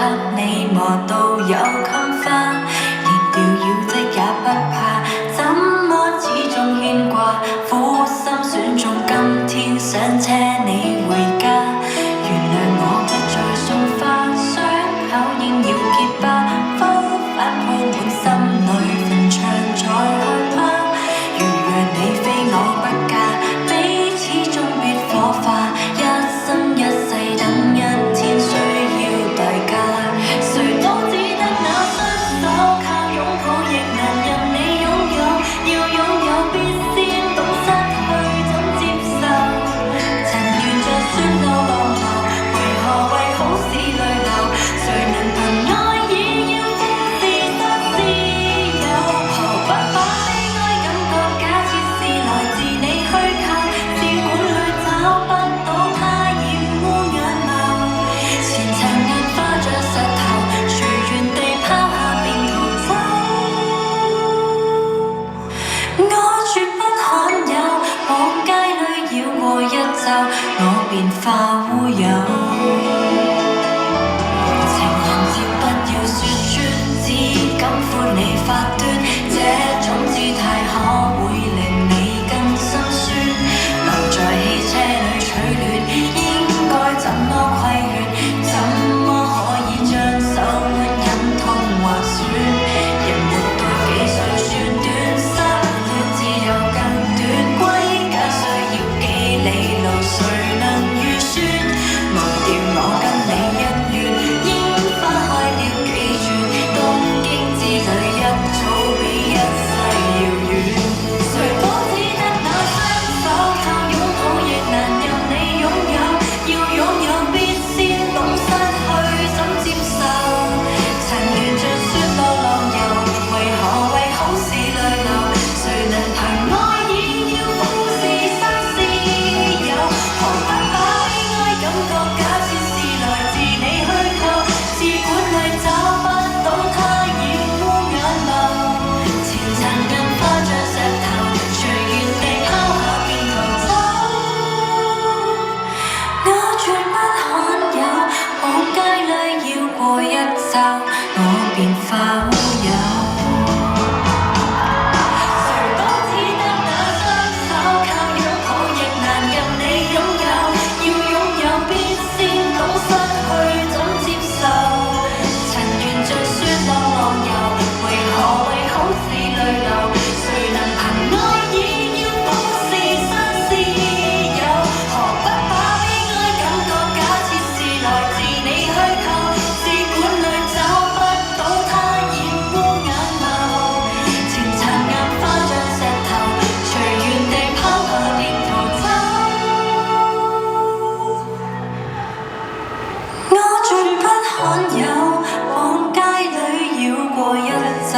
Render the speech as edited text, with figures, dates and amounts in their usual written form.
給你磨到有襟花，連掉要的也不怕，怎麼始終牽掛？苦心選中今天想車你回家，原諒我不再送花，傷口應要結疤，花瓣鋪滿心裏，墳場才害怕。如若你非我不嫁，彼此終必火化，一生一世等一天需要代價。誰都只得那雙手，靠擁抱亦難任你擁有，要擁有必先懂失去怎接受。曾沿着雪路浪流，為何為好事淚流？誰能憑愛意要富士山私有？何不把悲哀感覺假設是來自你虛構？試管裏找不到它染污眼眸，前塵硬化着石頭，隨原地拋下便逃走。我絕不罕有，往街裏繞過一周，我便化烏有。情人節不要說穿，只敢寬你發端，這種姿態可會令你更心酸？留在汽車裏取暖，應該怎麼規勸？怎麼可以將手腕忍痛劃損？人活到幾歲算短，失戀只有更短，歸家需要幾里路，誰能預算？忘掉我跟你恩怨，煙花開了幾轉，東京之旅一早比一世遙遠。誰都只得那雙手，靠擁抱亦難任你擁有，要擁有必先懂失去怎接受。曾沿着雪路浪遊，為何為好事淚流？誰能憑愛意要富士山私有？何不把悲哀感覺假設是來自你虛構？試管裏找不到它染污眼眸，前塵硬化着石頭，隨原地拋下便逃走。我絕不罕有，往街裏繞過一周，我便化烏有。誰都只得那雙手，靠擁抱亦難任你擁有，要擁有必先懂失去怎接受。曾沿着雪路浪遊，為何為好事淚流？誰能憑愛意要富士山私有？何不把悲哀感覺假設是來自你虛構？試管裏找不到它染污眼眸，前塵硬化着石頭，隨原地拋下便逃走。我絕不罕有，往街裏繞過一周。